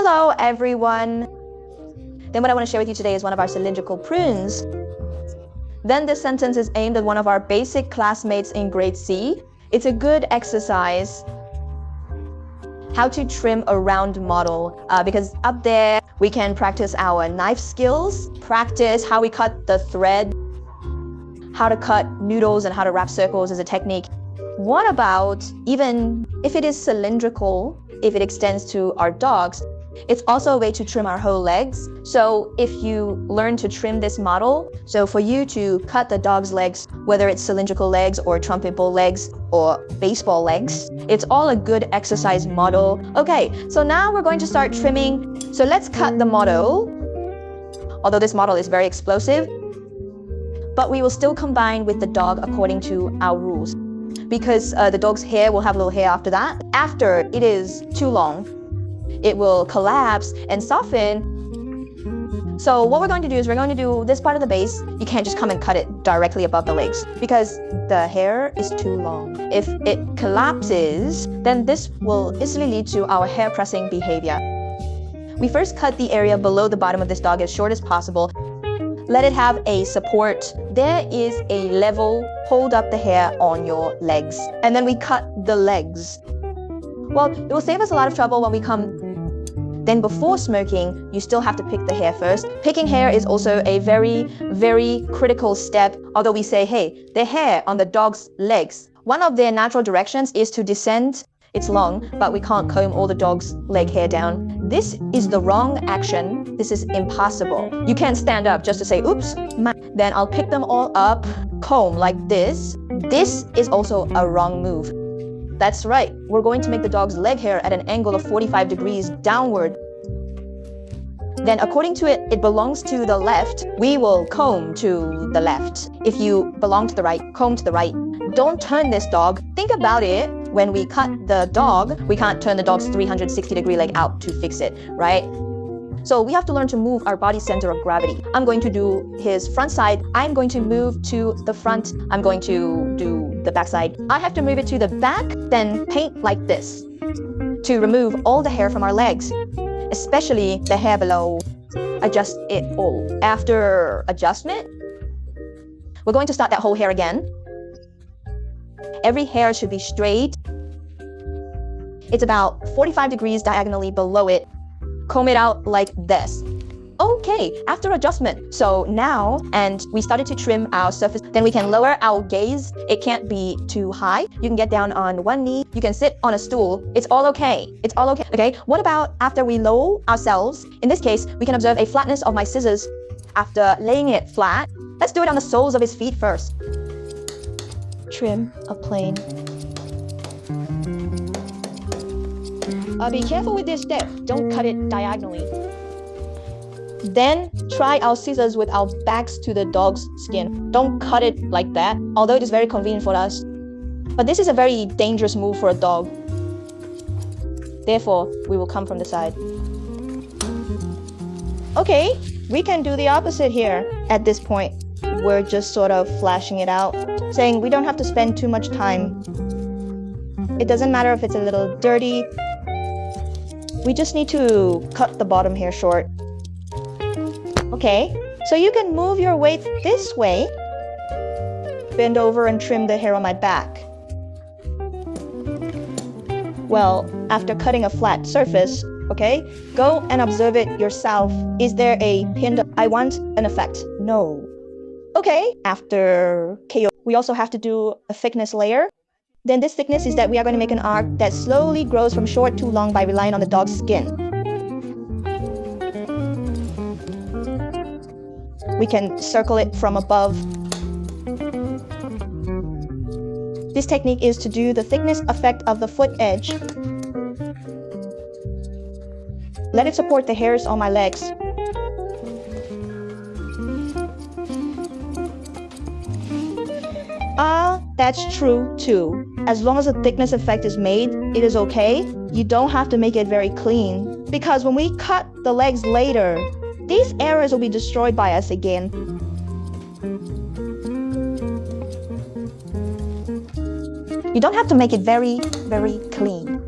Hello everyone! Then what I want to share with you today is one of our cylindrical prunes. Then this sentence is aimed at one of our basic classmates in grade C. It's a good exercise. How to trim a round model, because up there we can practice our knife skills, practice how we cut the thread, how to cut noodles and how to wrap circles as a technique. What about even if it is cylindrical, if it extends to our dogs, it's also a way to trim our whole legs. So if you learn to trim this model, so for you to cut the dog's legs, whether it's cylindrical legs or trumpet bowl legs or baseball legs, it's all a good exercise model. Okay, so now we're going to start trimming. So let's cut the model. Although this model is very explosive, but we will still combine with the dog according to our rules. Because the dog's hair will have a little hair after that. After it is too long, it will collapse and soften. So what we're going to do is we're going to do this part of the base. You can't just come and cut it directly above the legs because the hair is too long. If it collapses, then this will easily lead to our hair pressing behavior. We first cut the area below the bottom of this dog as short as possible. Let it have a support. There is a level, hold up the hair on your legs. And then we cut the legs. Well, it will save us a lot of trouble when we come. Then before smoking, you still have to pick the hair first. Picking hair is also a very, very critical step. Although we say, hey, the hair on the dog's legs, one of their natural directions is to descend. It's long, but we can't comb all the dog's leg hair down. This is the wrong action. This is impossible. You can't stand up just to say, oops. Then I'll pick them all up, comb like this. This is also a wrong move. That's right. We're going to make the dog's leg hair at an angle of 45 degrees downward. Then according to it, it belongs to the left. We will comb to the left. If you belong to the right, comb to the right. Don't turn this dog. Think about it. When we cut the dog, we can't turn the dog's 360-degree leg out to fix it, right? So we have to learn to move our body center of gravity. I'm going to do his front side. I'm going to move to the front. I'm going to do the back side. I have to move it to the back, then paint like this to remove all the hair from our legs, especially the hair below. Adjust it all. After adjustment, we're going to start that whole hair again. Every hair should be straight. It's about 45 degrees diagonally below it. Comb it out like this. Okay, after adjustment. So now, and we started to trim our surface. Then we can lower our gaze. It can't be too high. You can get down on one knee. You can sit on a stool. It's all okay. It's all okay. Okay, what about after we lower ourselves? In this case, we can observe a flatness of my scissors. After laying it flat, let's do it on the soles of his feet first. Trim a plane. Be careful with this step. Don't cut it diagonally. Then try our scissors with our backs to the dog's skin. Don't cut it like that, although it is very convenient for us. But this is a very dangerous move for a dog. Therefore, we will come from the side. Okay, we can do the opposite here. At this point, we're just sort of flashing it out, saying we don't have to spend too much time. It doesn't matter if it's a little dirty. We just need to cut the bottom hair short. Okay, so you can move your weight this way. Bend over and trim the hair on my back. Well, after cutting a flat surface, okay, go and observe it yourself. Is there a pinned? I want an effect. No. Okay, after KO, we also have to do a thickness layer. Then this thickness is that we are going to make an arc that slowly grows from short to long by relying on the dog's skin. We can circle it from above. This technique is to do the thickness effect of the foot edge. Let it support the hairs on my legs. That's true too. As long as the thickness effect is made, it is okay. You don't have to make it very clean. Because when we cut the legs later, these areas will be destroyed by us again. You don't have to make it very, very clean.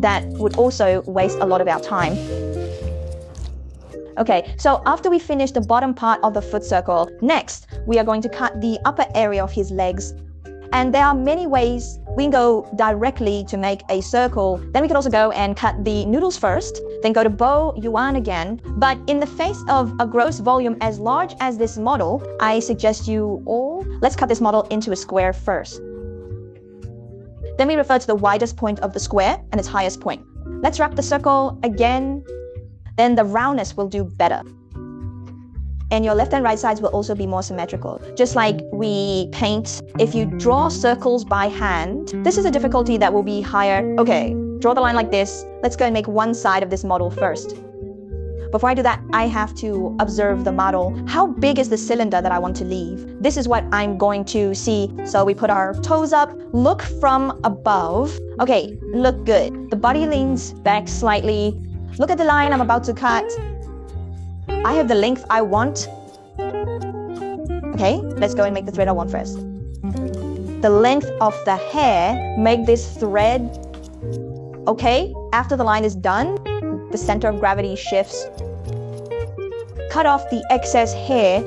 that would also waste a lot of our time. Okay, so after we finish the bottom part of the foot circle, next we are going to cut the upper area of his legs. And there are many ways. We can go directly to make a circle. Then we can also go and cut the noodles first, then go to bow yuan again. But in the face of a gross volume as large as this model, I suggest you all, let's cut this model into a square first. Then we refer to the widest point of the square and its highest point. Let's wrap the circle again. Then the roundness will do better. And your left and right sides will also be more symmetrical. Just like we paint, if you draw circles by hand, this is a difficulty that will be higher. Okay, draw the line like this. Let's go and make one side of this model first. Before I do that, I have to observe the model. How big is the cylinder that I want to leave? This is what I'm going to see. So we put our toes up, look from above. Okay, look good. The body leans back slightly. Look at the line I'm about to cut. I have the length I want. Okay, let's go and make the thread I want first. The length of the hair, make this thread. Okay, after the line is done, the center of gravity shifts. Cut off the excess hair.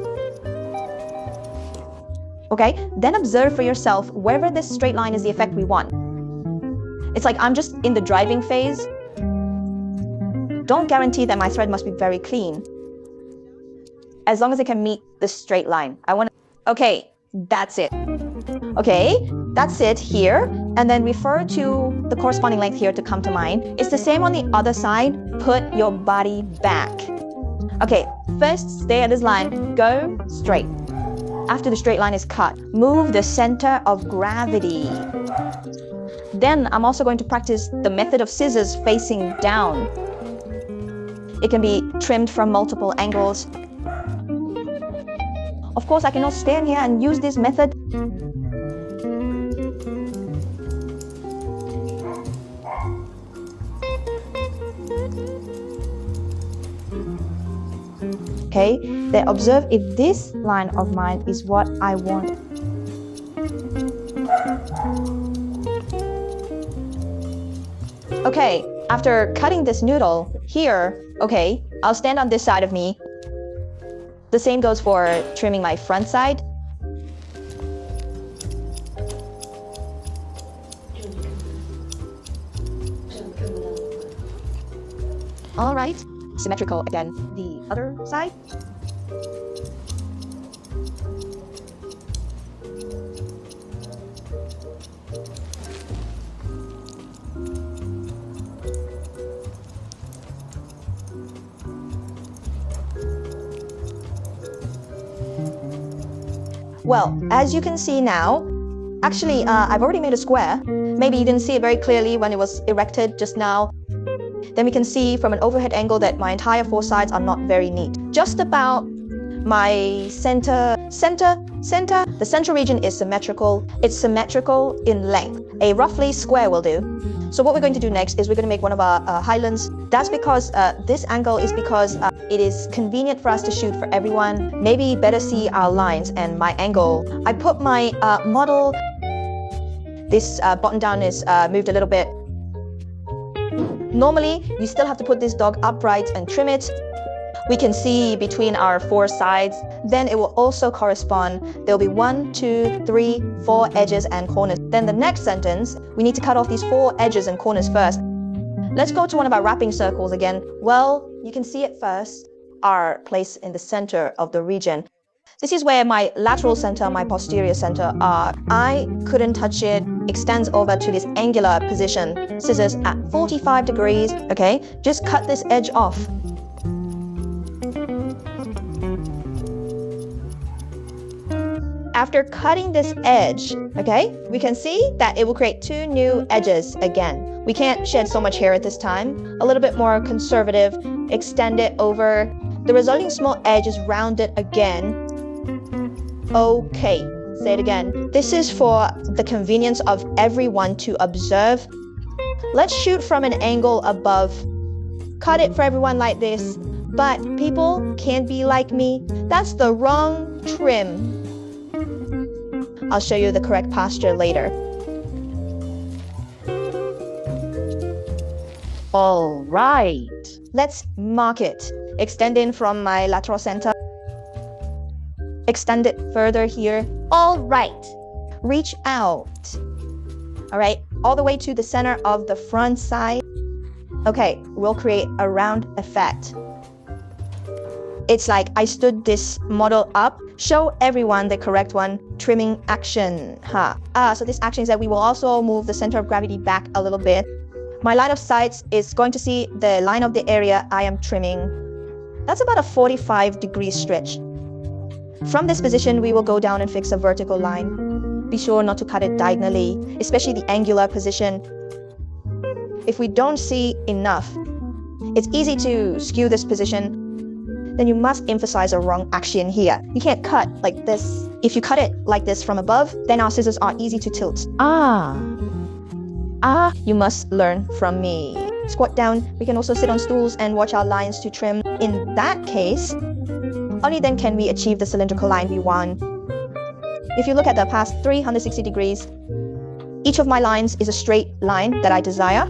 Okay, then observe for yourself whether this straight line is the effect we want. It's like I'm just in the driving phase. Don't guarantee that my thread must be very clean. As long as it can meet the straight line. Okay, that's it. Okay, that's it here. And then refer to the corresponding length here to come to mind. It's the same on the other side. Put your body back. Okay, first stay at this line. Go straight. After the straight line is cut, move the center of gravity. Then I'm also going to practice the method of scissors facing down. It can be trimmed from multiple angles. Of course, I cannot stand here and use this method. Okay, then observe if this line of mine is what I want. Okay, after cutting this noodle here, okay, I'll stand on this side of me. The same goes for trimming my front side. All right, symmetrical again. The other side. Well, as you can see now, actually, I've already made a square. Maybe you didn't see it very clearly when it was erected just now. Then we can see from an overhead angle that my entire four sides are not very neat. Just about my center, the central region is symmetrical. It's symmetrical in length. A roughly square will do. So what we're going to do next is we're going to make one of our highlands. That's because this angle is because it is convenient for us to shoot for everyone. Maybe better see our lines and my angle. I put my model. This button down is moved a little bit. Normally, you still have to put this dog upright and trim it. We can see between our four sides. Then it will also correspond. There'll be 1, 2, 3, 4 edges and corners. Then the next sentence, we need to cut off these 4 edges and corners first. Let's go to one of our wrapping circles again. Well, you can see it first, are placed in the center of the region. This is where my lateral center, my posterior center are. I couldn't touch it. Extends over to this angular position. Scissors at 45 degrees. Okay, just cut this edge off. After cutting this edge, okay, we can see that it will create 2 new edges again. We can't shed so much hair at this time. A little bit more conservative. Extend it over. The resulting small edge is rounded again. Okay, say it again. This is for the convenience of everyone to observe. Let's shoot from an angle above. Cut it for everyone like this. But people can't be like me. That's the wrong trim. I'll show you the correct posture later. All right. Let's mark it. Extending from my lateral center. Extend it further here. All right. Reach out. All right, all the way to the center of the front side. Okay, we'll create a round effect. It's like I stood this model up. Show everyone the correct one. Trimming action. So this action is that we will also move the center of gravity back a little bit. My line of sight is going to see the line of the area I am trimming. That's about a 45-degree stretch. From this position, we will go down and fix a vertical line. Be sure not to cut it diagonally, especially the angular position. If we don't see enough, it's easy to skew this position. Then you must emphasize a wrong action here. You can't cut like this. If you cut it like this from above, then our scissors are easy to tilt. You must learn from me. Squat down. We can also sit on stools and watch our lines to trim. In that case, only then can we achieve the cylindrical line we want. If you look at the past 360 degrees, each of my lines is a straight line that I desire.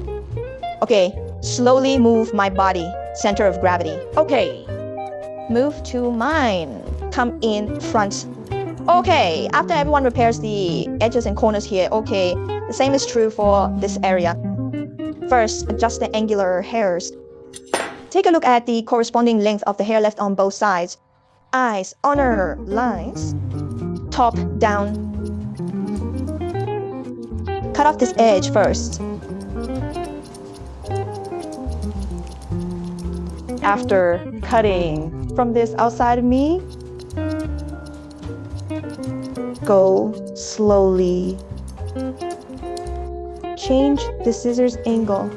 Okay, slowly move my body, center of gravity. Okay. Move to mine. Come in front. Okay, after everyone repairs the edges and corners here, okay, the same is true for this area. First, adjust the angular hairs. Take a look at the corresponding length of the hair left on both sides. Eyes, honor, lines. Top, down. Cut off this edge first. After cutting from this outside of me, go slowly. Change the scissors angle.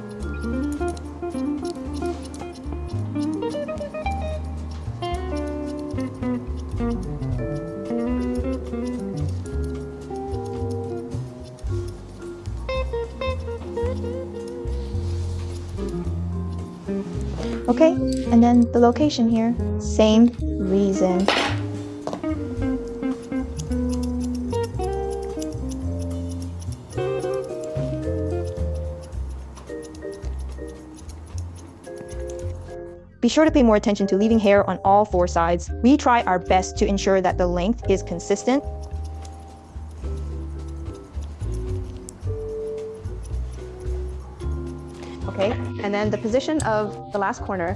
Okay, and then the location here, same reason. Be sure to pay more attention to leaving hair on all four sides. We try our best to ensure that the length is consistent. Okay, and then the position of the last corner.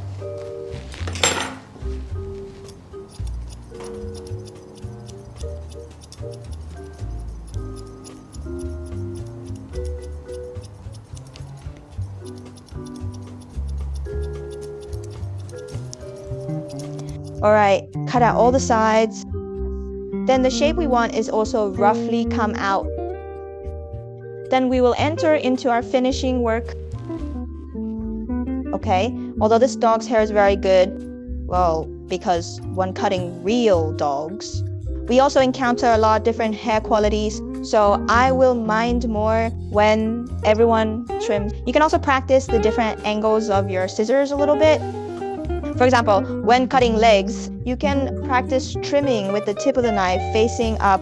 All right, cut out all the sides. Then the shape we want is also roughly come out. Then we will enter into our finishing work. Okay, although this dog's hair is very good, well, because when cutting real dogs, we also encounter a lot of different hair qualities, so I will mind more when everyone trims. You can also practice the different angles of your scissors a little bit. For example, when cutting legs, you can practice trimming with the tip of the knife facing up,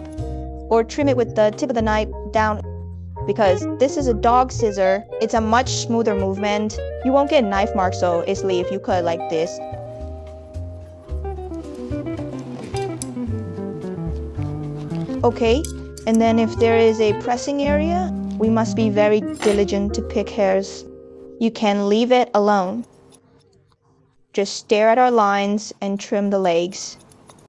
or trim it with the tip of the knife down. Because this is a dog scissor, it's a much smoother movement. You won't get knife marks so easily if you cut like this. Okay, and then if there is a pressing area, we must be very diligent to pick hairs. You can leave it alone. Just stare at our lines and trim the legs.